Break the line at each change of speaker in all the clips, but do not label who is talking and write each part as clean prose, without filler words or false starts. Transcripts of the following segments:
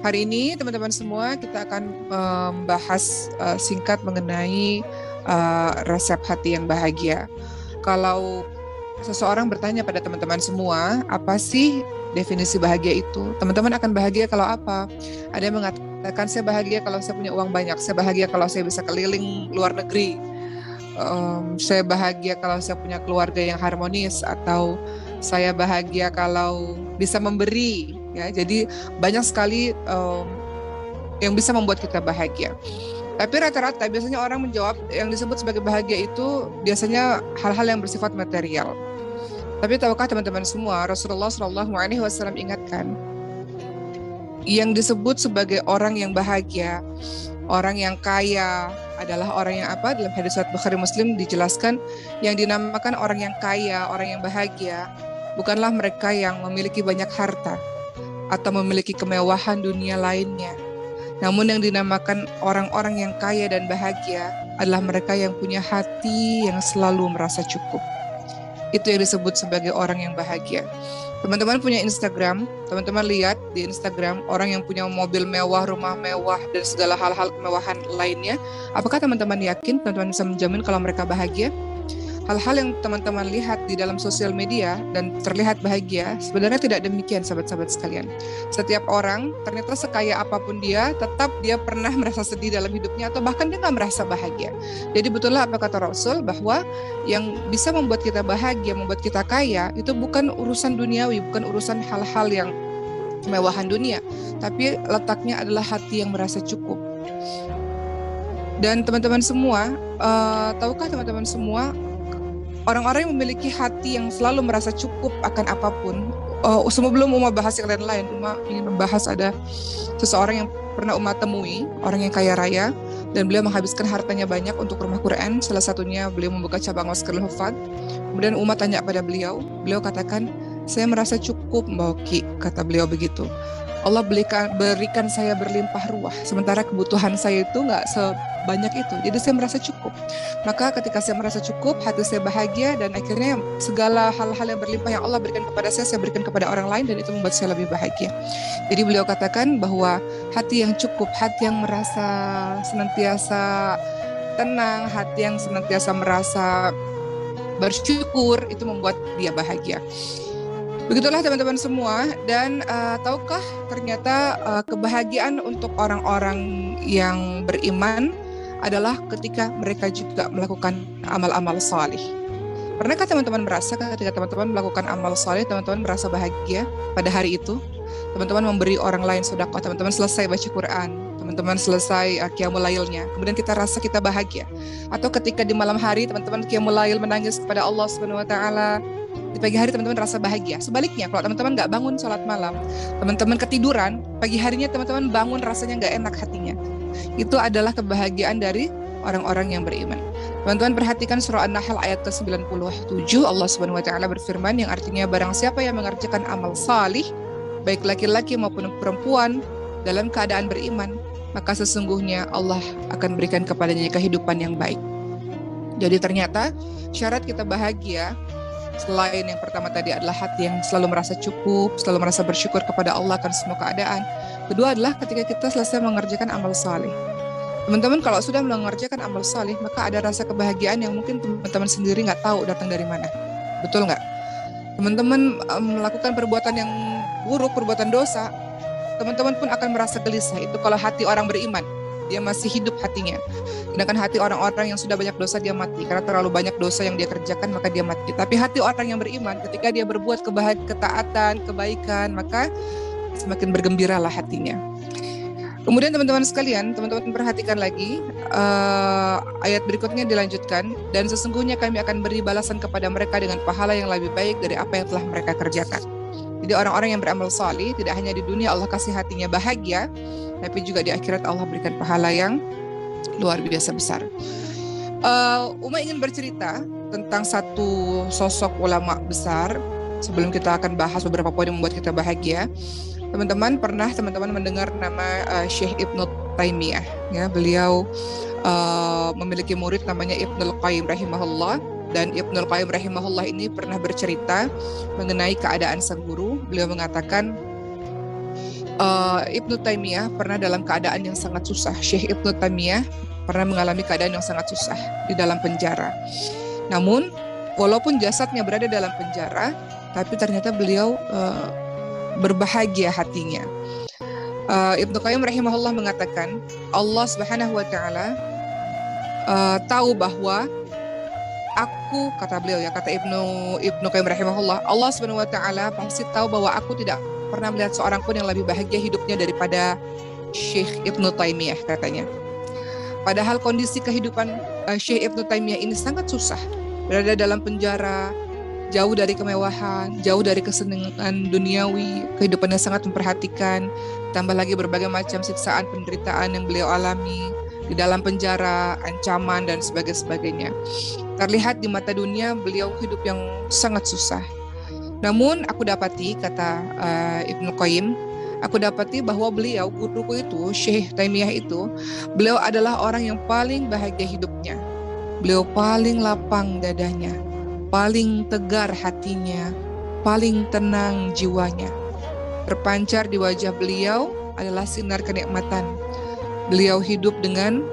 Hari ini teman-teman semua kita akan membahas singkat mengenai resep hati yang bahagia. Kalau seseorang bertanya pada teman-teman semua, apa sih definisi bahagia itu? Teman-teman akan bahagia kalau apa? Ada yang mengatakan saya bahagia kalau saya punya uang banyak, saya bahagia kalau saya bisa keliling luar negeri, saya bahagia kalau saya punya keluarga yang harmonis, atau saya bahagia kalau bisa memberi. Ya, jadi banyak sekali yang bisa membuat kita bahagia. Tapi rata-rata biasanya orang menjawab yang disebut sebagai bahagia itu biasanya hal-hal yang bersifat material. Tapi tahukah teman-teman semua, Rasulullah SAW ingatkan, yang disebut sebagai orang yang bahagia, orang yang kaya adalah orang yang apa? Dalam hadis riwayat Bukhari Muslim dijelaskan, yang dinamakan orang yang kaya, orang yang bahagia, bukanlah mereka yang memiliki banyak harta atau memiliki kemewahan dunia lainnya. Namun yang dinamakan orang-orang yang kaya dan bahagia adalah mereka yang punya hati yang selalu merasa cukup. Itu yang disebut sebagai orang yang bahagia. Teman-teman punya Instagram, teman-teman lihat di Instagram orang yang punya mobil mewah, rumah mewah, dan segala hal-hal kemewahan lainnya. Apakah teman-teman yakin teman-teman bisa menjamin kalau mereka bahagia? Hal-hal yang teman-teman lihat di dalam sosial media dan terlihat bahagia, sebenarnya tidak demikian sahabat-sahabat sekalian. Setiap orang, ternyata sekaya apapun dia, tetap dia pernah merasa sedih dalam hidupnya, atau bahkan dia nggak merasa bahagia. Jadi betullah apa kata Rasul, bahwa yang bisa membuat kita bahagia, membuat kita kaya, itu bukan urusan duniawi, bukan urusan hal-hal yang kemewahan dunia, tapi letaknya adalah hati yang merasa cukup. Dan teman-teman semua, tahukah teman-teman semua, orang-orang yang memiliki hati yang selalu merasa cukup akan apapun. Sebelum Uma bahas yang lain-lain, Uma ingin membahas ada seseorang yang pernah Uma temui, orang yang kaya raya, dan beliau menghabiskan hartanya banyak untuk rumah Quran. Salah satunya beliau membuka cabang Masjidil Hufad. Kemudian Uma tanya pada beliau katakan, saya merasa cukup Mbak Oki, kata beliau begitu. Allah berikan saya berlimpah ruah, sementara kebutuhan saya itu nggak sebanyak itu. Jadi saya merasa cukup. Maka ketika saya merasa cukup, hati saya bahagia, dan akhirnya segala hal-hal yang berlimpah yang Allah berikan kepada saya berikan kepada orang lain, dan itu membuat saya lebih bahagia. Jadi beliau katakan bahwa hati yang cukup, hati yang merasa senantiasa tenang, hati yang senantiasa merasa bersyukur, itu membuat dia bahagia. Begitulah teman-teman semua. Dan tahukah ternyata kebahagiaan untuk orang-orang yang beriman adalah ketika mereka juga melakukan amal-amal salih. Pernahkah teman-teman merasa ketika teman-teman melakukan amal salih, teman-teman merasa bahagia pada hari itu? Teman-teman memberi orang lain sedekah, teman-teman selesai baca Quran, teman-teman selesai qiyamul lailnya, kemudian kita rasa kita bahagia. Atau ketika di malam hari teman-teman qiyamul lail menangis kepada Allah Subhanahu wa taala, di pagi hari teman-teman rasa bahagia. Sebaliknya, kalau teman-teman nggak bangun sholat malam, teman-teman ketiduran, pagi harinya teman-teman bangun rasanya nggak enak hatinya. Itu adalah kebahagiaan dari orang-orang yang beriman. Teman-teman perhatikan surah An-Nahl ayat ke-97, Allah Subhanahu wa taala berfirman, yang artinya barang siapa yang mengerjakan amal salih, baik laki-laki maupun perempuan, dalam keadaan beriman, maka sesungguhnya Allah akan berikan kepadanya kehidupan yang baik. Jadi ternyata syarat kita bahagia, selain yang pertama tadi adalah hati yang selalu merasa cukup, selalu merasa bersyukur kepada Allah akan semua keadaan. Kedua adalah ketika kita selesai mengerjakan amal saleh. Teman-teman kalau sudah mengerjakan amal saleh, maka ada rasa kebahagiaan yang mungkin teman-teman sendiri nggak tahu datang dari mana. Betul nggak? Teman-teman melakukan perbuatan yang buruk, perbuatan dosa, teman-teman pun akan merasa gelisah. Itu kalau hati orang beriman, dia masih hidup hatinya. Sedangkan hati orang-orang yang sudah banyak dosa, dia mati. Karena terlalu banyak dosa yang dia kerjakan, maka dia mati. Tapi hati orang yang beriman, ketika dia berbuat ketaatan, kebaikan, maka semakin bergembiralah hatinya. Kemudian teman-teman sekalian, teman-teman perhatikan lagi, ayat berikutnya dilanjutkan, dan sesungguhnya kami akan beri balasan kepada mereka dengan pahala yang lebih baik dari apa yang telah mereka kerjakan. Jadi orang-orang yang beramal salih, tidak hanya di dunia Allah kasih hatinya bahagia, tapi juga di akhirat Allah berikan pahala yang luar biasa besar. Uma ingin bercerita tentang satu sosok ulama besar sebelum kita akan bahas beberapa poin yang membuat kita bahagia. Teman-teman pernah mendengar nama Syekh Ibnu Taimiyah, ya, beliau memiliki murid namanya Ibnul Qayyim rahimahullah, dan Ibnul Qayyim rahimahullah ini pernah bercerita mengenai keadaan sang guru. Beliau mengatakan, Ibnu Taimiyah pernah dalam keadaan yang sangat susah. Syekh Ibnu Taimiyah pernah mengalami keadaan yang sangat susah di dalam penjara. Namun, walaupun jasadnya berada dalam penjara, tapi ternyata beliau berbahagia hatinya. Ibnu Qayyim rahimahullah mengatakan, Allah Subhanahu wa taala tahu bahwa aku, kata beliau ya, kata Ibnu Qayyim rahimahullah, Allah Subhanahu wa taala pasti tahu bahwa aku tidak pernah melihat seorang pun yang lebih bahagia hidupnya daripada Syekh Ibnu Taimiyah, katanya. Padahal kondisi kehidupan Syekh Ibnu Taimiyah ini sangat susah. Berada dalam penjara, jauh dari kemewahan, jauh dari kesenangan duniawi, kehidupannya sangat memperhatikan, tambah lagi berbagai macam siksaan, penderitaan yang beliau alami di dalam penjara, ancaman dan sebagainya. Terlihat di mata dunia beliau hidup yang sangat susah. Namun aku dapati, kata Ibnu Qayyim, aku dapati bahwa beliau, guruku itu, Syekh Taimiyah itu, beliau adalah orang yang paling bahagia hidupnya. Beliau paling lapang dadanya, paling tegar hatinya, paling tenang jiwanya. Terpancar di wajah beliau adalah sinar kenikmatan. Beliau hidup dengan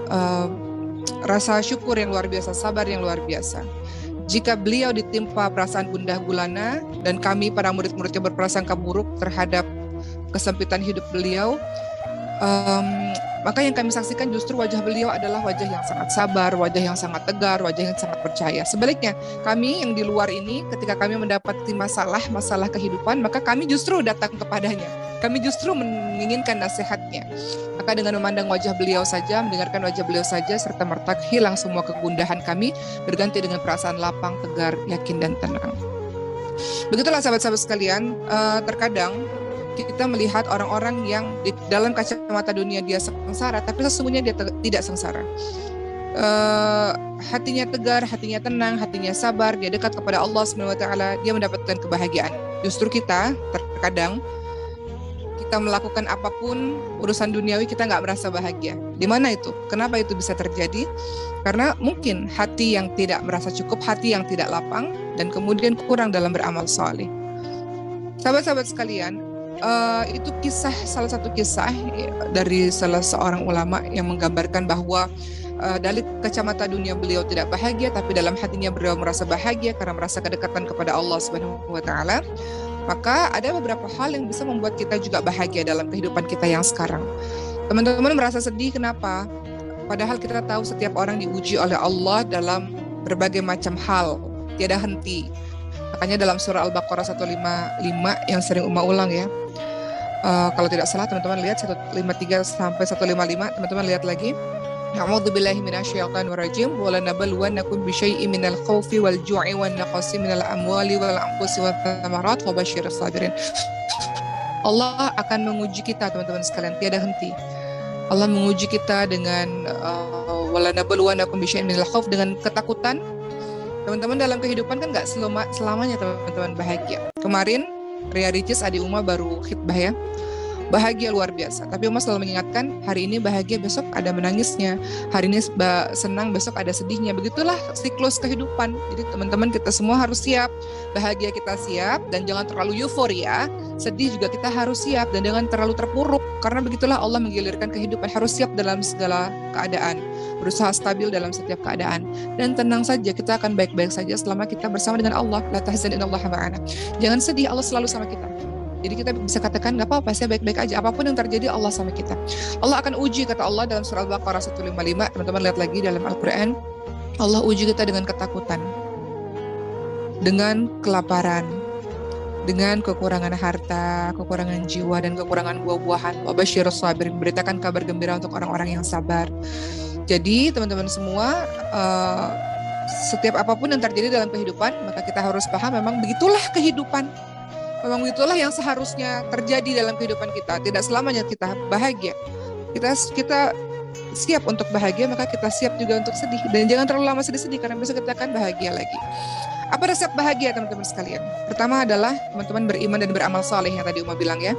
rasa syukur yang luar biasa, sabar yang luar biasa. Jika beliau ditimpa perasaan gundah gulana dan kami para murid-muridnya berprasangka buruk terhadap kesempitan hidup beliau, maka yang kami saksikan justru wajah beliau adalah wajah yang sangat sabar, wajah yang sangat tegar, wajah yang sangat percaya. Sebaliknya, kami yang di luar ini ketika kami mendapati masalah kehidupan, maka kami justru datang kepadanya. Kami justru menginginkan nasihatnya. Maka dengan memandang wajah beliau saja, mendengarkan wajah beliau saja, serta merta hilang semua kegundahan kami, berganti dengan perasaan lapang, tegar, yakin, dan tenang. Begitulah sahabat-sahabat sekalian, terkadang kita melihat orang-orang yang di dalam kacamata dunia dia sengsara, tapi sesungguhnya dia tidak sengsara. Hatinya tegar, hatinya tenang, hatinya sabar, dia dekat kepada Allah SWT, dia mendapatkan kebahagiaan. Justru kita terkadang kita melakukan apapun urusan duniawi kita nggak merasa bahagia. Di mana itu? Kenapa itu bisa terjadi? Karena mungkin hati yang tidak merasa cukup, hati yang tidak lapang, dan kemudian kurang dalam beramal saleh. Sahabat-sahabat sekalian, itu salah satu kisah dari salah seorang ulama yang menggambarkan bahwa dari kacamata dunia beliau tidak bahagia, tapi dalam hatinya beliau merasa bahagia karena merasa kedekatan kepada Allah Subhanahu wa taala. Maka ada beberapa hal yang bisa membuat kita juga bahagia dalam kehidupan kita yang sekarang. Teman-teman merasa sedih, kenapa? Padahal kita tahu setiap orang diuji oleh Allah dalam berbagai macam hal, tiada henti. Makanya dalam surah Al-Baqarah 155 yang sering Uma ulang ya. Kalau tidak salah teman-teman lihat 153 sampai 155, teman-teman lihat lagi. A'udzubillahi minasyaitonir rajim wa lanabluwannakum bisyai'in minal khaufi wal ju'i wan naqsi minal amwali wal anfusi wath thamarat wa basyyiris sabirin. Allah akan menguji kita teman-teman sekalian, tiada henti. Allah menguji kita dengan wa lanabluwannakum bisyai'in minal khauf, dengan ketakutan. Teman-teman dalam kehidupan kan enggak selamanya teman-teman bahagia. Kemarin Ria Ricis adik Uma baru khitbah ya. Bahagia luar biasa. Tapi Uma selalu mengingatkan, hari ini bahagia, besok ada menangisnya. Hari ini senang, besok ada sedihnya. Begitulah siklus kehidupan. Jadi teman-teman kita semua harus siap. Bahagia kita siap, dan jangan terlalu euforia. Sedih juga kita harus siap, dan jangan terlalu terpuruk. Karena begitulah Allah menggilirkan kehidupan. Harus siap dalam segala keadaan. Berusaha stabil dalam setiap keadaan. Dan tenang saja, kita akan baik-baik saja selama kita bersama dengan Allah. La tahzan innallaha ma'ana. Jangan sedih, Allah selalu sama kita. Jadi kita bisa katakan gak apa-apa, saya baik-baik aja. Apapun yang terjadi Allah sama kita. Allah akan uji, kata Allah dalam surah Al-Baqarah 155. Teman-teman lihat lagi dalam Al-Quran. Allah uji kita dengan ketakutan, dengan kelaparan, dengan kekurangan harta, kekurangan jiwa, dan kekurangan buah-buahan. Wa basyyiris sabirin, beritakan kabar gembira untuk orang-orang yang sabar. Jadi teman-teman semua, setiap apapun yang terjadi dalam kehidupan, maka kita harus paham memang begitulah kehidupan. Memang itulah yang seharusnya terjadi dalam kehidupan kita. Tidak selamanya kita bahagia. Kita siap untuk bahagia, maka kita siap juga untuk sedih. Dan jangan terlalu lama sedih-sedih, karena besok kita akan bahagia lagi. Apa resep bahagia teman-teman sekalian? Pertama adalah teman-teman beriman dan beramal saleh yang tadi Uma bilang ya.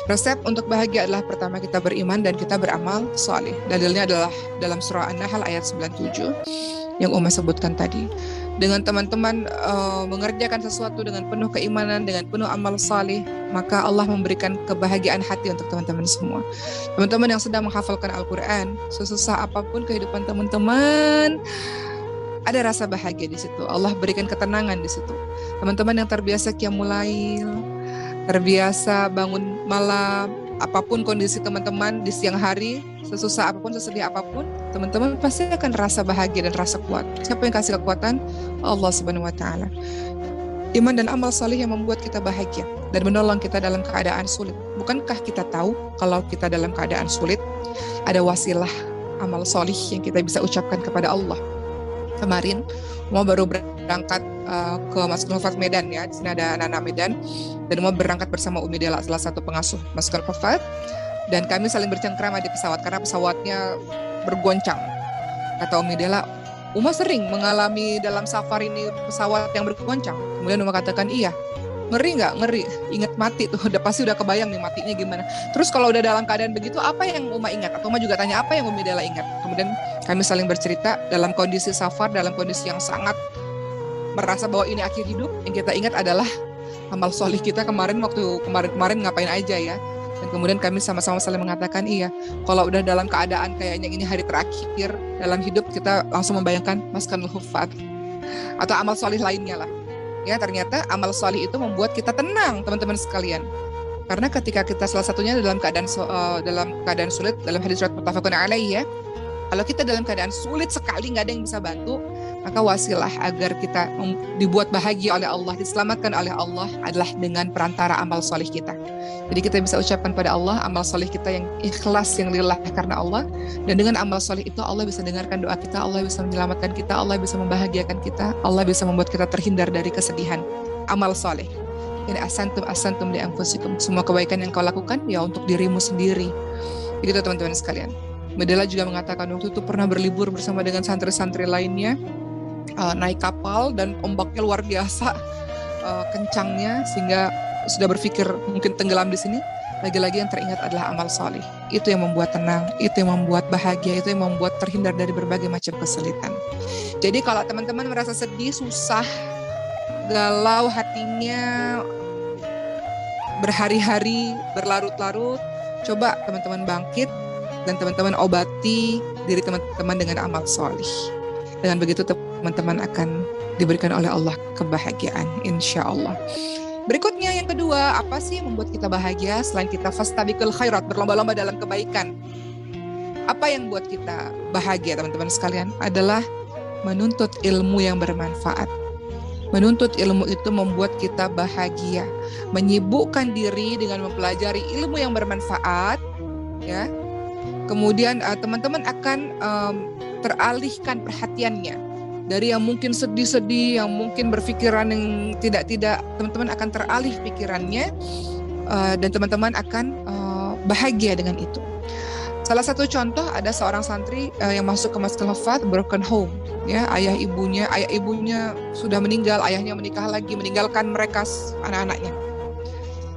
Resep untuk bahagia adalah pertama kita beriman dan kita beramal saleh. Dalilnya adalah dalam surah An-Nahl ayat 97 yang Uma sebutkan tadi. dengan teman-teman mengerjakan sesuatu dengan penuh keimanan, dengan penuh amal saleh, maka Allah memberikan kebahagiaan hati untuk teman-teman semua. Teman-teman yang sedang menghafalkan Al-Quran, sesusah apapun kehidupan teman-teman, ada rasa bahagia di situ. Allah berikan ketenangan di situ. Teman-teman yang terbiasa qiyamul lail, terbiasa bangun malam, apapun kondisi teman-teman di siang hari, sesusah apapun, sesedih apapun, teman-teman pasti akan rasa bahagia dan rasa kuat. Siapa yang kasih kekuatan? Allah Subhanahu wa Ta'ala. Iman dan amal salih yang membuat kita bahagia dan menolong kita dalam keadaan sulit. Bukankah kita tahu kalau kita dalam keadaan sulit, ada wasilah amal salih yang kita bisa ucapkan kepada Allah? Kemarin mau baru berangkat ke Masjidil Hufat Medan ya. Di sini ada anak-anak Medan dan mau berangkat bersama Umi Dela, salah satu pengasuh Masjidil Hufat, dan kami saling bercengkrama di pesawat karena pesawatnya bergoncang. Kata Umi Dela, Uma sering mengalami dalam safari ini pesawat yang bergoncang. Kemudian Uma katakan, iya. Ngeri nggak? Ngeri. Ingat mati tuh, pasti udah kebayang nih matinya gimana. Terus kalau udah dalam keadaan begitu, apa yang Uma ingat? Atau Uma juga tanya, apa yang Umi Dela ingat? Kemudian kami saling bercerita dalam kondisi safar, dalam kondisi yang sangat merasa bahwa ini akhir hidup. Yang kita ingat adalah amal solih kita kemarin, waktu kemarin ngapain aja ya. Dan kemudian kami sama-sama saling mengatakan, iya, kalau udah dalam keadaan kayaknya ini hari terakhir dalam hidup, kita langsung membayangkan Maskanul Hufat atau amal solih lainnya lah. Ya, ternyata amal solih itu membuat kita tenang, teman-teman sekalian. Karena ketika kita salah satunya dalam keadaan sulit, dalam hadis riwayat muttafaqun alaih ya, kalau kita dalam keadaan sulit sekali, nggak ada yang bisa bantu, maka wasilah agar kita dibuat bahagia oleh Allah, diselamatkan oleh Allah adalah dengan perantara amal solih kita. Jadi kita bisa ucapkan pada Allah amal solih kita yang ikhlas, yang lillah karena Allah. Dan dengan amal solih itu Allah bisa dengarkan doa kita, Allah bisa menyelamatkan kita, Allah bisa membahagiakan kita, Allah bisa membuat kita terhindar dari kesedihan. Amal solih. Ini asantum li anfusikum. Semua kebaikan yang kau lakukan ya untuk dirimu sendiri. Begitu teman-teman sekalian. Medela juga mengatakan waktu itu pernah berlibur bersama dengan santri-santri lainnya, naik kapal dan ombaknya luar biasa kencangnya sehingga sudah berpikir mungkin tenggelam di sini. Lagi-lagi yang teringat adalah amal soleh. Itu yang membuat tenang, itu yang membuat bahagia, itu yang membuat terhindar dari berbagai macam kesulitan. Jadi kalau teman-teman merasa sedih, susah, galau hatinya, berhari-hari, berlarut-larut, coba teman-teman bangkit dan teman-teman obati diri teman-teman dengan amal soleh. Dengan begitu teman-teman akan diberikan oleh Allah kebahagiaan, insya Allah. Berikutnya yang kedua, apa sih yang membuat kita bahagia selain kita fastabiqul khairat, berlomba-lomba dalam kebaikan? Apa yang buat kita bahagia teman-teman sekalian? Adalah menuntut ilmu yang bermanfaat. Menuntut ilmu itu membuat kita bahagia. Menyibukkan diri dengan mempelajari ilmu yang bermanfaat, ya. Kemudian teman-teman akan teralihkan perhatiannya dari yang mungkin sedih-sedih, yang mungkin berpikiran yang tidak-tidak, teman-teman akan teralih pikirannya dan teman-teman akan bahagia dengan itu. Salah satu contoh, ada seorang santri yang masuk ke Masjidil Hufat, broken home, ya, ayah ibunya sudah meninggal, ayahnya menikah lagi, meninggalkan mereka anak-anaknya.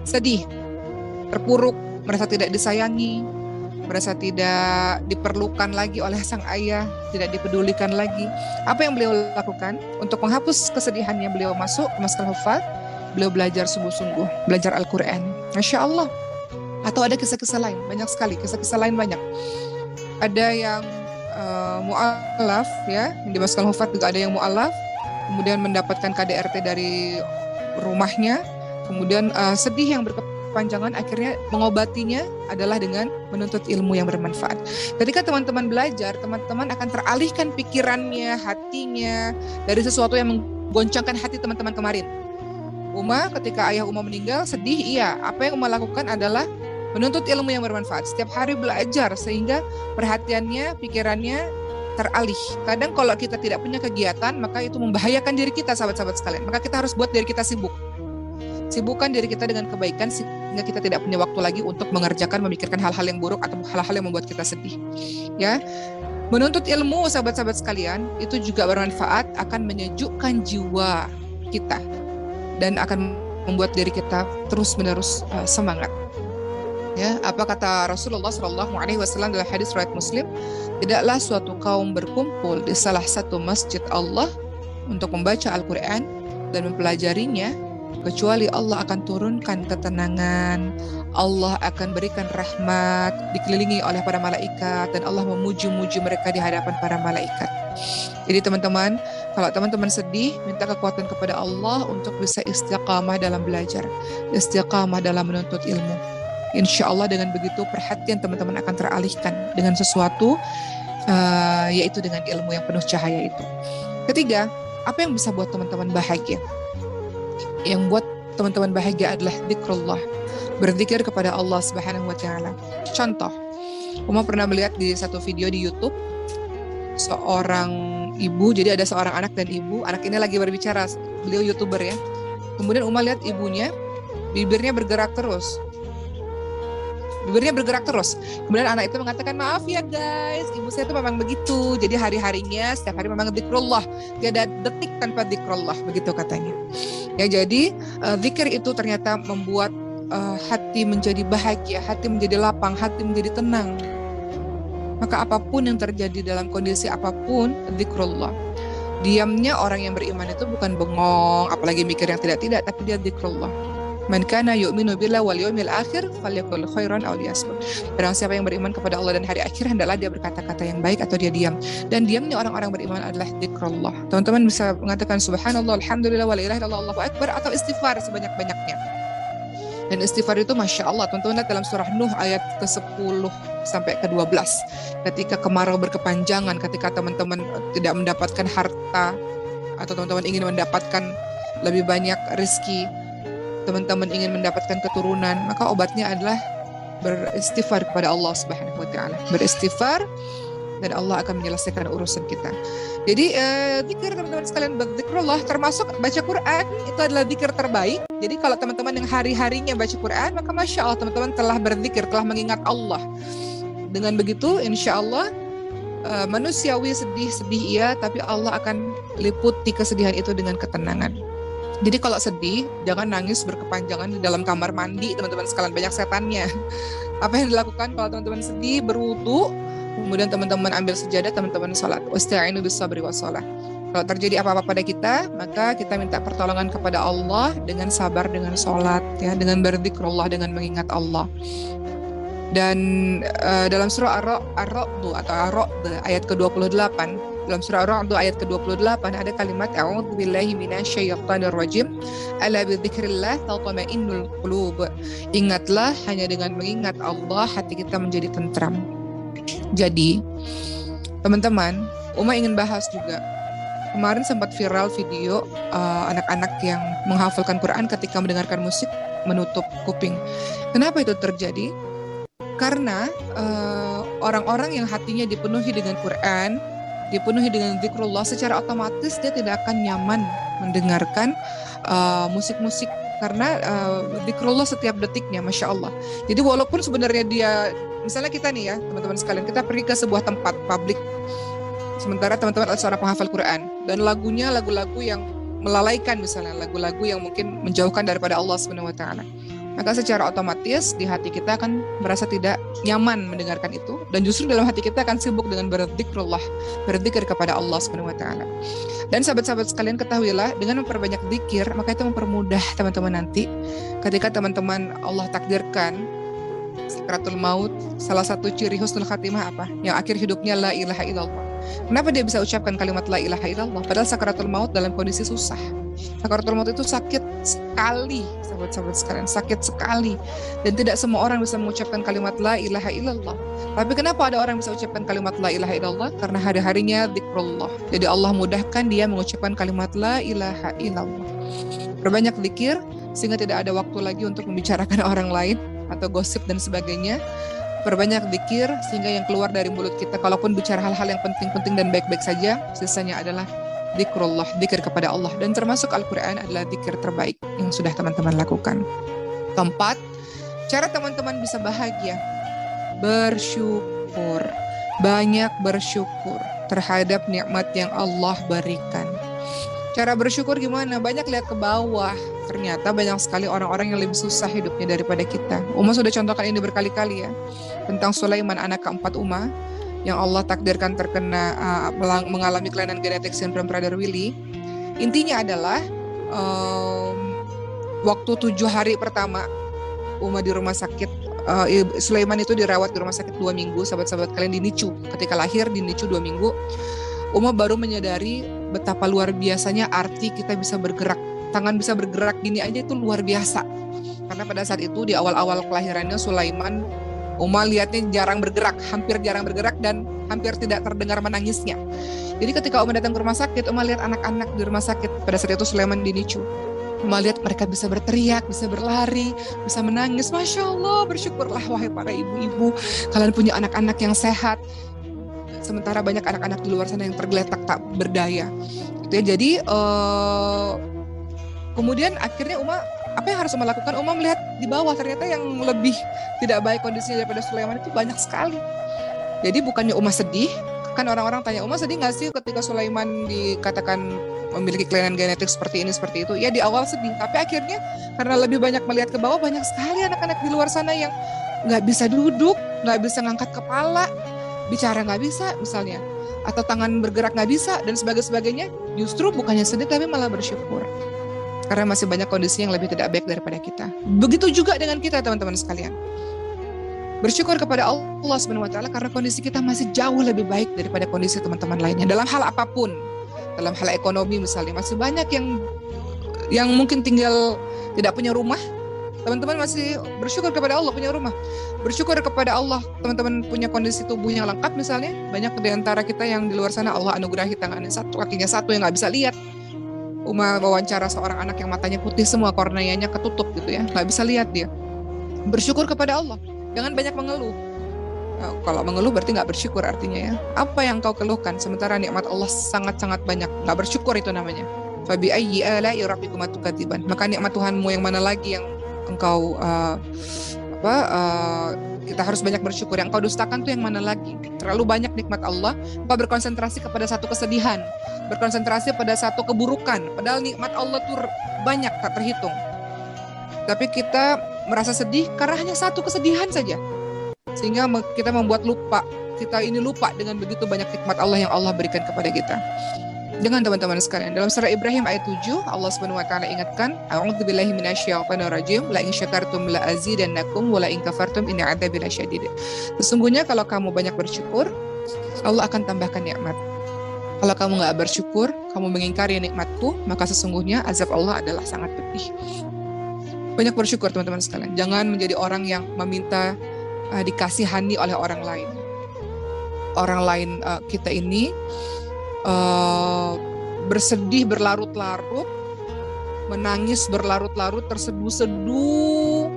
Sedih, terpuruk, merasa tidak disayangi, merasa tidak diperlukan lagi oleh sang ayah, tidak dipedulikan lagi. Apa yang beliau lakukan? Untuk menghapus kesedihannya, beliau masuk ke Masjidil Hufat, beliau belajar sungguh-sungguh, belajar Al-Quran. Masya Allah. Atau ada kisah-kisah lain, banyak sekali, kisah-kisah lain banyak. Ada yang mu'alaf, ya, di Masjidil Hufat juga ada yang mu'alaf, kemudian mendapatkan KDRT dari rumahnya, kemudian sedih yang berkepanjangan, akhirnya mengobatinya adalah dengan menuntut ilmu yang bermanfaat. Ketika teman-teman belajar, teman-teman akan teralihkan pikirannya, hatinya dari sesuatu yang menggoncangkan hati teman-teman kemarin. Uma, ketika ayah Uma meninggal, sedih, iya. Apa yang Uma lakukan adalah menuntut ilmu yang bermanfaat. Setiap hari belajar sehingga perhatiannya, pikirannya teralih. Kadang kalau kita tidak punya kegiatan, maka itu membahayakan diri kita, sahabat-sahabat sekalian. Maka kita harus buat diri kita sibuk. Sibukkan diri kita dengan kebaikan sehingga kita tidak punya waktu lagi untuk mengerjakan, memikirkan hal-hal yang buruk atau hal-hal yang membuat kita sedih. Ya, menuntut ilmu, sahabat-sahabat sekalian, itu juga bermanfaat, akan menyejukkan jiwa kita dan akan membuat diri kita terus-menerus semangat. Ya, apa kata Rasulullah SAW dalam hadis riwayat Muslim? Tidaklah suatu kaum berkumpul di salah satu masjid Allah untuk membaca Al-Quran dan mempelajarinya, kecuali Allah akan turunkan ketenangan, Allah akan berikan rahmat, dikelilingi oleh para malaikat, dan Allah memuji-muji mereka di hadapan para malaikat. Jadi teman-teman, kalau teman-teman sedih, minta kekuatan kepada Allah untuk bisa istiqamah dalam belajar, istiqamah dalam menuntut ilmu. Insya Allah dengan begitu perhatian teman-teman akan teralihkan dengan sesuatu, yaitu dengan ilmu yang penuh cahaya itu. Ketiga, apa yang bisa buat teman-teman bahagia? Yang buat teman-teman bahagia adalah zikrullah, berzikir kepada Allah Subhanahu wa taala. Contoh, Uma pernah melihat di satu video di YouTube seorang ibu, jadi ada seorang anak dan ibu. Anak ini lagi berbicara, beliau YouTuber ya. Kemudian Uma lihat ibunya, bibirnya bergerak terus. Kemudian anak itu mengatakan, maaf ya guys, ibu saya itu memang begitu. Jadi hari-harinya setiap hari memang zikrullah, tidak ada detik tanpa zikrullah, begitu katanya. Ya, jadi zikir itu ternyata membuat hati menjadi bahagia, hati menjadi lapang, hati menjadi tenang. Maka apapun yang terjadi dalam kondisi apapun, zikrullah. Diamnya orang yang beriman itu bukan bengong, apalagi mikir yang tidak-tidak, tapi dia zikrullah. Man kana yu'minu billahi wal yawmil akhir falyaqul khairan aw liyasmut. Barang siapa yang beriman kepada Allah dan hari akhir, hendaklah dia berkata-kata yang baik atau dia diam. Dan diamnya orang-orang beriman adalah zikrullah. Teman-teman bisa mengatakan subhanallah, alhamdulillah, wa la ilaha illallah, Allahu akbar, atau istighfar sebanyak-banyaknya. Dan istighfar itu Masya Allah, teman-teman lihat dalam surah Nuh ayat ke-10 sampai ke-12. Ketika kemarau berkepanjangan, ketika teman-teman tidak mendapatkan harta, atau teman-teman ingin mendapatkan lebih banyak rezeki, teman-teman ingin mendapatkan keturunan, maka obatnya adalah beristighfar kepada Allah Subhanahu wa taala. Beristighfar dan Allah akan menyelesaikan urusan kita. Jadi zikir teman-teman sekalian, berzikrullah termasuk baca Quran, itu adalah zikir terbaik. Jadi kalau teman-teman yang hari-harinya baca Quran, maka Masya Allah teman-teman telah berzikir, telah mengingat Allah. Dengan begitu insya Allah manusiawi sedih iya, tapi Allah akan liputi kesedihan itu dengan ketenangan. Jadi kalau sedih, jangan nangis berkepanjangan di dalam kamar mandi, teman-teman sekalian, banyak setannya. Apa yang dilakukan kalau teman-teman sedih, berwudu, kemudian teman-teman ambil sejadah, teman-teman sholat. Wasta'inu bis-sabri was-shalah. Kalau terjadi apa-apa pada kita, maka kita minta pertolongan kepada Allah dengan sabar, dengan sholat, ya, dengan berzikrullah, dengan mengingat Allah. Dan dalam surah Ar-Ra'd atau Ar-Ra'd ayat ke-28, dalam surah Ar-Ra'd ayat ke-28 ada kalimat a'udzubillahi minasyaitonir rajim, ala bidzikrillah tatma'innul qulub. Ingatlah, hanya dengan mengingat Allah hati kita menjadi tentram. Jadi, teman-teman, Uma ingin bahas juga. Kemarin sempat viral video anak-anak yang menghafalkan Quran ketika mendengarkan musik menutup kuping. Kenapa itu terjadi? Karena orang-orang yang hatinya dipenuhi dengan Quran, dipenuhi dengan zikrullah, secara otomatis dia tidak akan nyaman mendengarkan musik-musik, karena zikrullah setiap detiknya, Masya Allah. Jadi walaupun sebenarnya dia, misalnya kita nih ya teman-teman sekalian, kita pergi ke sebuah tempat publik, sementara teman-teman adalah seorang penghafal Quran, dan lagunya lagu-lagu yang melalaikan, misalnya lagu-lagu yang mungkin menjauhkan daripada Allah Subhanahu wa taala, maka secara otomatis di hati kita akan merasa tidak nyaman mendengarkan itu, dan justru dalam hati kita akan sibuk dengan berzikrullah, berzikir kepada Allah Subhanahu wa taala. Dan sahabat-sahabat sekalian, ketahuilah dengan memperbanyak zikir, maka itu mempermudah teman-teman nanti ketika teman-teman Allah takdirkan sakaratul maut. Salah satu ciri husnul khatimah apa? Yang akhir hidupnya la ilaha illallah. Kenapa dia bisa ucapkan kalimat la ilaha illallah padahal sakaratul maut dalam kondisi susah? Sakaratul maut itu sakit sekali, sahabat-sahabat sekalian, sakit sekali. Dan tidak semua orang bisa mengucapkan kalimat la ilaha illallah. Tapi kenapa ada orang bisa ucapkan kalimat la ilaha illallah? Karena hari-harinya zikrullah. Jadi Allah mudahkan dia mengucapkan kalimat la ilaha illallah. Perbanyak zikir sehingga tidak ada waktu lagi untuk membicarakan orang lain atau gosip dan sebagainya. Perbanyak zikir sehingga yang keluar dari mulut kita, kalaupun bicara hal-hal yang penting-penting dan baik-baik saja, sisanya adalah zikrullah, zikir kepada Allah. Dan termasuk Al-Quran adalah zikir terbaik yang sudah teman-teman lakukan. Keempat, cara teman-teman bisa bahagia, bersyukur. Banyak bersyukur terhadap nikmat yang Allah berikan. Cara bersyukur gimana? Banyak lihat ke bawah. Ternyata banyak sekali orang-orang yang lebih susah hidupnya daripada kita. Uma sudah contohkan ini berkali-kali ya. Tentang Sulaiman, anak keempat Uma, yang Allah takdirkan terkena mengalami kelainan genetik sindrom Prader-Willi. Intinya adalah waktu 7 hari pertama Uma di rumah sakit, Sulaiman itu dirawat di rumah sakit 2 minggu, sahabat-sahabat kalian, di NICU. Ketika lahir di NICU 2 minggu, Uma baru menyadari betapa luar biasanya arti kita bisa bergerak. Tangan bisa bergerak gini aja itu luar biasa. Karena pada saat itu di awal-awal kelahirannya Sulaiman, Uma lihatnya jarang bergerak, hampir jarang bergerak dan hampir tidak terdengar menangisnya. Jadi ketika Uma datang ke rumah sakit, Uma lihat anak-anak di rumah sakit. Pada saat itu Sulaiman di NICU. Uma lihat mereka bisa berteriak, bisa berlari, bisa menangis. Masya Allah, bersyukurlah wahai para ibu-ibu, kalian punya anak-anak yang sehat. Sementara banyak anak-anak di luar sana yang tergeletak tak berdaya. Gitu ya. Jadi kemudian akhirnya Uma, apa yang harus Uma lakukan? Uma melihat di bawah ternyata yang lebih tidak baik kondisinya daripada Sulaiman itu banyak sekali. Jadi bukannya Uma sedih, kan orang-orang tanya, Uma sedih nggak sih ketika Sulaiman dikatakan memiliki kelainan genetik seperti ini, seperti itu? Ya di awal sedih, tapi akhirnya karena lebih banyak melihat ke bawah, banyak sekali anak-anak di luar sana yang nggak bisa duduk, nggak bisa ngangkat kepala, bicara nggak bisa misalnya, atau tangan bergerak nggak bisa, dan sebagainya. Justru bukannya sedih, tapi malah bersyukur. Karena masih banyak kondisi yang lebih tidak baik daripada kita. Begitu juga dengan kita, teman-teman sekalian. Bersyukur kepada Allah SWT karena kondisi kita masih jauh lebih baik daripada kondisi teman-teman lainnya. Dalam hal apapun, dalam hal ekonomi misalnya, masih banyak yang mungkin tinggal tidak punya rumah. Teman-teman masih bersyukur kepada Allah punya rumah. Bersyukur kepada Allah teman-teman punya kondisi tubuh yang lengkap misalnya. Banyak di antara kita yang di luar sana Allah anugerahi tangannya satu, kakinya satu yang nggak bisa lihat. Uma wawancara seorang anak yang matanya putih semua, korneanya ketutup gitu ya, nggak bisa lihat dia. Bersyukur kepada Allah. Jangan banyak mengeluh. Nah, kalau mengeluh berarti nggak bersyukur artinya ya. Apa yang kau keluhkan sementara nikmat Allah sangat-sangat banyak? Nggak bersyukur itu namanya. Fabi ayyi ala'i rabbikuma tukadziban. Maka nikmat Tuhanmu yang mana lagi yang engkau kita harus banyak bersyukur. Yang kau dustakan tuh yang mana lagi? Terlalu banyak nikmat Allah, engkau berkonsentrasi kepada satu kesedihan, berkonsentrasi pada satu keburukan. Padahal nikmat Allah tuh banyak tak terhitung. Tapi kita merasa sedih karena hanya satu kesedihan saja. Sehingga kita membuat lupa. Kita ini lupa dengan begitu banyak nikmat Allah yang Allah berikan kepada kita. Dengan teman-teman sekalian, dalam surah Ibrahim ayat 7, Allah Subhanahu wa taala ingatkan, a'udzubillahi minasyaitonir rajim, la in syakartum la azidannakum wa la in kafartum inna 'adzabi lasyadid. Sesungguhnya kalau kamu banyak bersyukur, Allah akan tambahkan nikmat. Kalau kamu enggak bersyukur, kamu mengingkari nikmatku, maka sesungguhnya azab Allah adalah sangat pedih. Banyak bersyukur teman-teman sekalian. Jangan menjadi orang yang meminta dikasihani oleh orang lain. Orang lain kita ini bersedih berlarut-larut, menangis berlarut-larut, terseduh-seduh,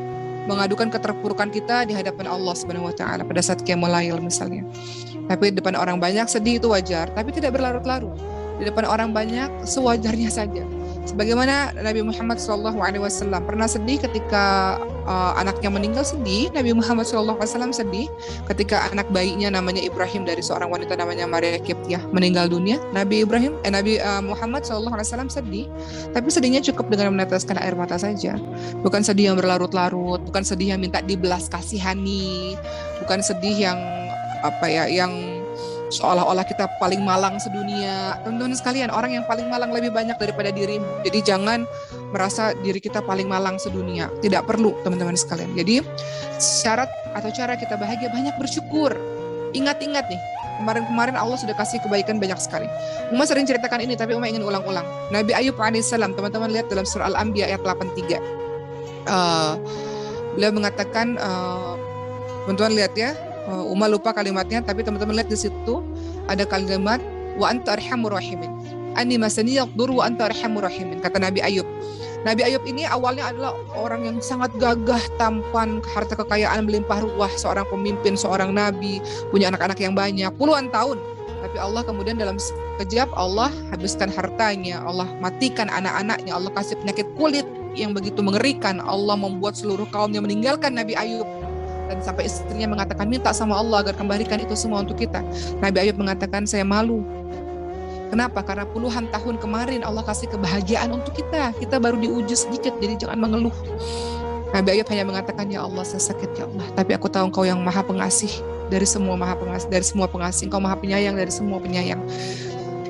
mengadukan keterpurukan kita di hadapan Allah Subhanahu wa taala pada saat qiyamul lail misalnya. Tapi di depan orang banyak sedih itu wajar, tapi tidak berlarut-larut. Di depan orang banyak sewajarnya saja. Sebagaimana Nabi Muhammad SAW pernah sedih ketika anaknya meninggal, sedih. Nabi Muhammad SAW sedih ketika anak bayinya namanya Ibrahim dari seorang wanita namanya Maria Qibtiyah meninggal dunia. Nabi Muhammad SAW sedih, tapi sedihnya cukup dengan meneteskan air mata saja. Bukan sedih yang berlarut-larut, bukan sedih yang minta dibelas kasihani, bukan sedih yang yang seolah-olah kita paling malang sedunia. Teman-teman sekalian, orang yang paling malang lebih banyak daripada dirimu. Jadi jangan merasa diri kita paling malang sedunia. Tidak perlu teman-teman sekalian. Jadi syarat atau cara kita bahagia banyak bersyukur. Ingat-ingat nih, kemarin-kemarin Allah sudah kasih kebaikan banyak sekali. Uma sering ceritakan ini, tapi Uma ingin ulang-ulang. Nabi Ayub alaihissalam, teman-teman lihat dalam surah Al-Anbiya ayat 83. Beliau mengatakan, teman-teman lihat ya, Uma lupa kalimatnya, tapi teman-teman lihat di situ ada kalimat wa anta arhamur rahimin. Ani masani yaqdur wa anta arhamur rahimin, kata Nabi Ayub. Nabi Ayub ini awalnya adalah orang yang sangat gagah, tampan, harta kekayaan melimpah ruah, seorang pemimpin, seorang nabi, punya anak-anak yang banyak, puluhan tahun. Tapi Allah kemudian dalam sekejap Allah habiskan hartanya, Allah matikan anak-anaknya, Allah kasih penyakit kulit yang begitu mengerikan. Allah membuat seluruh kaumnya meninggalkan Nabi Ayub. Dan sampai istrinya mengatakan, minta sama Allah agar kembalikan itu semua untuk kita. Nabi Ayub mengatakan, saya malu. Kenapa? Karena puluhan tahun kemarin Allah kasih kebahagiaan untuk kita. Kita baru diuji sedikit, jadi jangan mengeluh. Nabi Ayub hanya mengatakan, ya Allah saya sakit ya Allah, tapi aku tahu Engkau yang maha pengasih dari semua maha pengasih, dari semua pengasih. Engkau maha penyayang dari semua penyayang.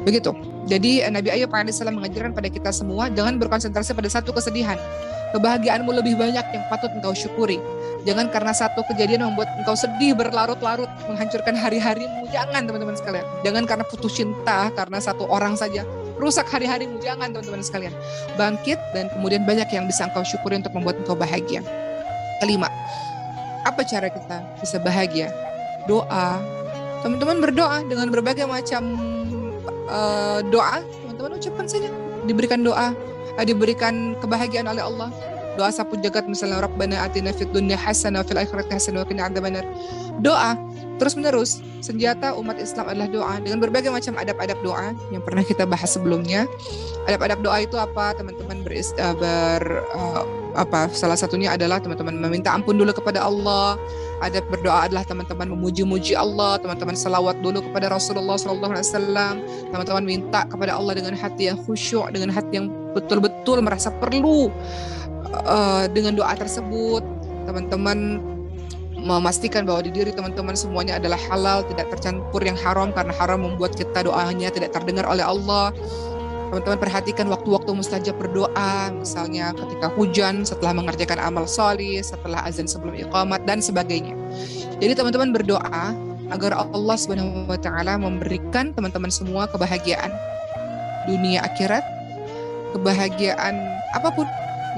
Begitu. Jadi Nabi Ayub alaihissalam mengajarkan pada kita semua, jangan berkonsentrasi pada satu kesedihan. Kebahagiaanmu lebih banyak yang patut engkau syukuri. Jangan karena satu kejadian membuat engkau sedih berlarut-larut, menghancurkan hari-harimu. Jangan teman-teman sekalian. Jangan karena putus cinta, karena satu orang saja rusak hari-harimu. Jangan teman-teman sekalian. Bangkit dan kemudian banyak yang bisa engkau syukuri untuk membuat engkau bahagia. Kelima, apa cara kita bisa bahagia? Doa. Teman-teman berdoa dengan berbagai macam doa. Teman-teman ucapkan saja. Diberikan doa, diberikan kebahagiaan oleh Allah. Doa sapu jagat misalnya, Rabbana atina fid dunya hasanah wa fil akhirati hasanah wa qina adzabannar. Doa terus menerus. Senjata umat Islam adalah doa dengan berbagai macam adab-adab doa yang pernah kita bahas sebelumnya. Adab-adab doa itu apa? Teman-teman salah satunya adalah teman-teman meminta ampun dulu kepada Allah. Adab berdoa adalah teman-teman memuji-muji Allah, teman-teman selawat dulu kepada Rasulullah SAW, teman-teman minta kepada Allah dengan hati yang khusyuk, dengan hati yang betul-betul merasa perlu dengan doa tersebut. Teman-teman memastikan bahwa di diri teman-teman semuanya adalah halal, tidak tercampur yang haram, karena haram membuat kita doanya tidak terdengar oleh Allah. Teman-teman perhatikan waktu-waktu mustajab berdoa, misalnya ketika hujan, setelah mengerjakan amal soleh, setelah azan sebelum iqamat, dan sebagainya. Jadi teman-teman berdoa agar Allah Subhanahu wa Ta'ala memberikan teman-teman semua kebahagiaan dunia akhirat, kebahagiaan apapun,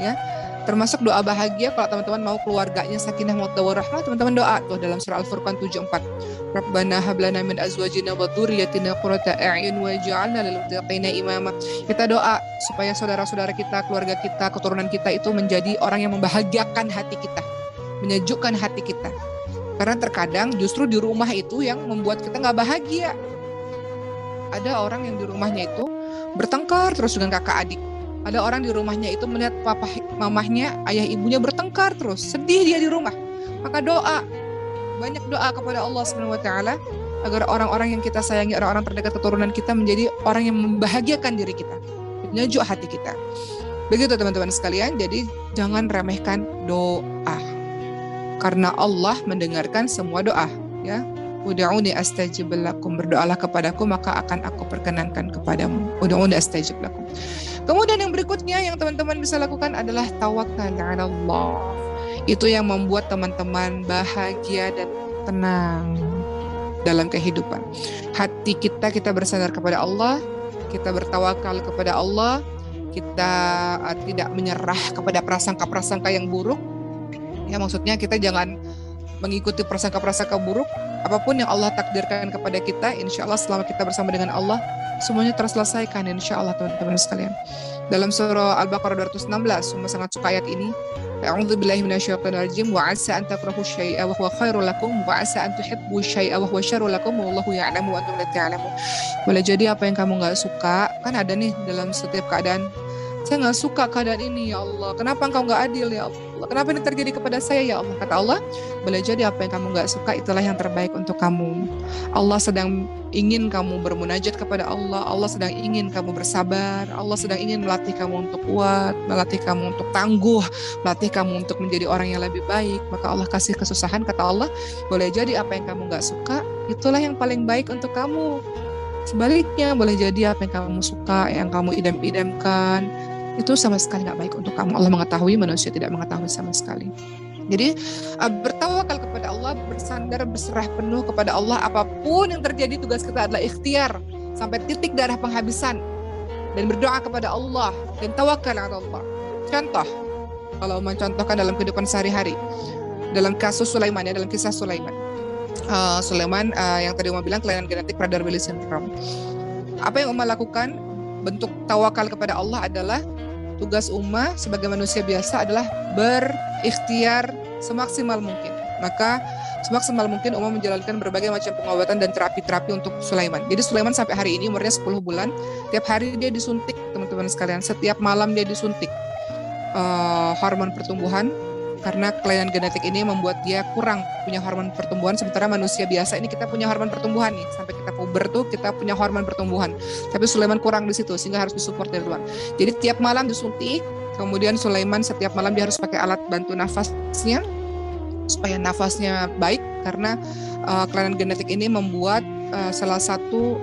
ya. Termasuk doa bahagia kalau teman-teman mau keluarganya sakinah mawaddah warahmah, teman-teman doa tuh dalam surah Al-Furqan 74. Rabbana hab lana min azwajina wa dzurriyyatina qurrata a'yun waj'alna lil muttaqina imama. Kita doa supaya saudara-saudara kita, keluarga kita, keturunan kita itu menjadi orang yang membahagiakan hati kita, menyejukkan hati kita. Karena terkadang justru di rumah itu yang membuat kita nggak bahagia. Ada orang yang di rumahnya itu bertengkar terus dengan kakak adik. Ada orang di rumahnya itu melihat papa mamahnya, ayah ibunya bertengkar terus, sedih dia di rumah. Maka doa, banyak doa kepada Allah Subhanahu wa Ta'ala agar orang-orang yang kita sayangi, orang-orang terdekat keturunan kita menjadi orang yang membahagiakan diri kita, menyejuk hati kita. Begitu teman-teman sekalian, jadi jangan remehkan doa. Karena Allah mendengarkan semua doa, ya. Ud'uni astajib lakum, berdoalah kepadaku maka akan aku perkenankan kepadamu. Ud'uni astajib lakum. Kemudian yang berikutnya yang teman-teman bisa lakukan adalah tawakal 'ala Allah. Itu yang membuat teman-teman bahagia dan tenang dalam kehidupan. Hati kita bersandar kepada Allah, kita bertawakal kepada Allah, kita tidak menyerah kepada prasangka-prasangka yang buruk. Ya, maksudnya kita jangan mengikuti prasangka-prasangka buruk. Apapun yang Allah takdirkan kepada kita, insya Allah selama kita bersama dengan Allah, semuanya terselesaikan insya Allah teman-teman sekalian. Dalam surah Al-Baqarah 216, semua sangat suka ayat ini. A'udzubillahi minasyaitonirrajim wa 'asa an takrahu syai'a wa huwa khairul lakum wa 'asa an tuhibbu syai'a wa huwa syarrul lakum wallahu ya'lamu wa antum la ta'lamun. Boleh jadi apa yang kamu enggak suka, kan ada nih dalam setiap keadaan. Saya nggak suka keadaan ini ya Allah. Kenapa engkau nggak adil ya Allah? Kenapa ini terjadi kepada saya ya Allah? Kata Allah, boleh jadi apa yang kamu nggak suka itulah yang terbaik untuk kamu. Allah sedang ingin kamu bermunajat kepada Allah. Allah sedang ingin kamu bersabar. Allah sedang ingin melatih kamu untuk kuat, melatih kamu untuk tangguh, melatih kamu untuk menjadi orang yang lebih baik. Maka Allah kasih kesusahan. Kata Allah, boleh jadi apa yang kamu nggak suka itulah yang paling baik untuk kamu. Sebaliknya, boleh jadi apa yang kamu suka, yang kamu idam-idamkan, itu sama sekali nggak baik untuk kamu. Allah mengetahui, manusia tidak mengetahui sama sekali. Jadi bertawakal kepada Allah, bersandar, berserah penuh kepada Allah. Apapun yang terjadi, tugas kita adalah ikhtiar sampai titik darah penghabisan dan berdoa kepada Allah dan tawakal kepada Allah. Contoh, kalau mencontohkan dalam kehidupan sehari-hari, dalam kasus Sulaiman, ya, dalam kisah Sulaiman. Sulaiman yang tadi Uma bilang kelainan genetik Prader-Willi syndrome. Apa yang Uma lakukan bentuk tawakal kepada Allah adalah tugas Uma sebagai manusia biasa adalah berikhtiar semaksimal mungkin. Maka semaksimal mungkin Uma menjalankan berbagai macam pengobatan dan terapi-terapi untuk Sulaiman. Jadi Sulaiman sampai hari ini umurnya 10 bulan, tiap hari dia disuntik teman-teman sekalian. Setiap malam dia disuntik hormon pertumbuhan. Karena kelainan genetik ini membuat dia kurang punya hormon pertumbuhan, sementara manusia biasa ini kita punya hormon pertumbuhan nih, sampai kita puber tuh kita punya hormon pertumbuhan. Tapi Sulaiman kurang di situ sehingga harus disupport dari luar. Jadi tiap malam disuntik, kemudian Sulaiman setiap malam dia harus pakai alat bantu nafasnya supaya nafasnya baik, karena kelainan genetik ini membuat salah satu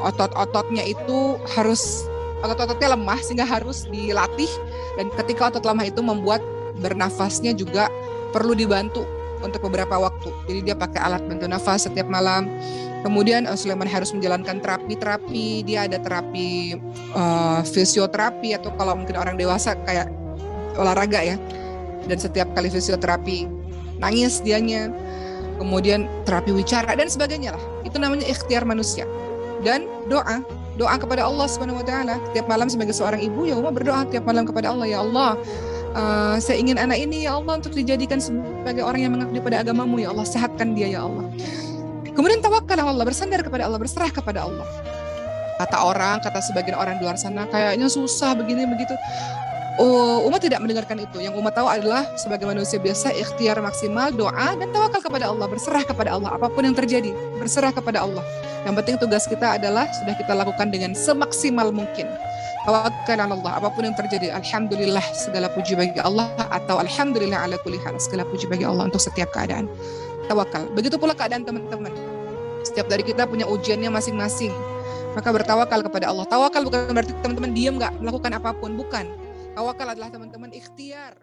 otot-ototnya itu harus otot-ototnya lemah sehingga harus dilatih, dan ketika otot lemah itu membuat bernafasnya juga perlu dibantu untuk beberapa waktu. Jadi dia pakai alat bantu nafas setiap malam. Kemudian Sulaiman harus menjalankan terapi. Dia ada terapi fisioterapi, atau kalau mungkin orang dewasa kayak olahraga ya. Dan setiap kali fisioterapi nangis dianya. Kemudian terapi wicara dan sebagainya lah. Itu namanya ikhtiar manusia. Dan doa kepada Allah Subhanahu wa taala. Tiap malam sebagai seorang ibu, ya Uma berdoa tiap malam kepada Allah, ya Allah, saya ingin anak ini ya Allah untuk dijadikan sebagai orang yang mengabdi pada agamamu, ya Allah, sehatkan dia ya Allah. Kemudian tawakal Allah, bersandar kepada Allah, berserah kepada Allah. Kata sebagian orang di luar sana, kayaknya susah begini begitu. Umat tidak mendengarkan itu. Yang umat tahu adalah sebagai manusia biasa, ikhtiar maksimal, doa, dan tawakal kepada Allah, berserah kepada Allah. Apapun yang terjadi, berserah kepada Allah. Yang penting tugas kita adalah sudah kita lakukan dengan semaksimal mungkin. Tawakal ala Allah, apapun yang terjadi, alhamdulillah, segala puji bagi Allah, atau alhamdulillah ala kulli hal, segala puji bagi Allah untuk setiap keadaan. Tawakal. Begitu pula keadaan teman-teman. Setiap dari kita punya ujiannya masing-masing. Maka bertawakal kepada Allah. Tawakal bukan berarti teman-teman diam nggak melakukan apapun, bukan. Tawakal adalah teman-teman ikhtiar.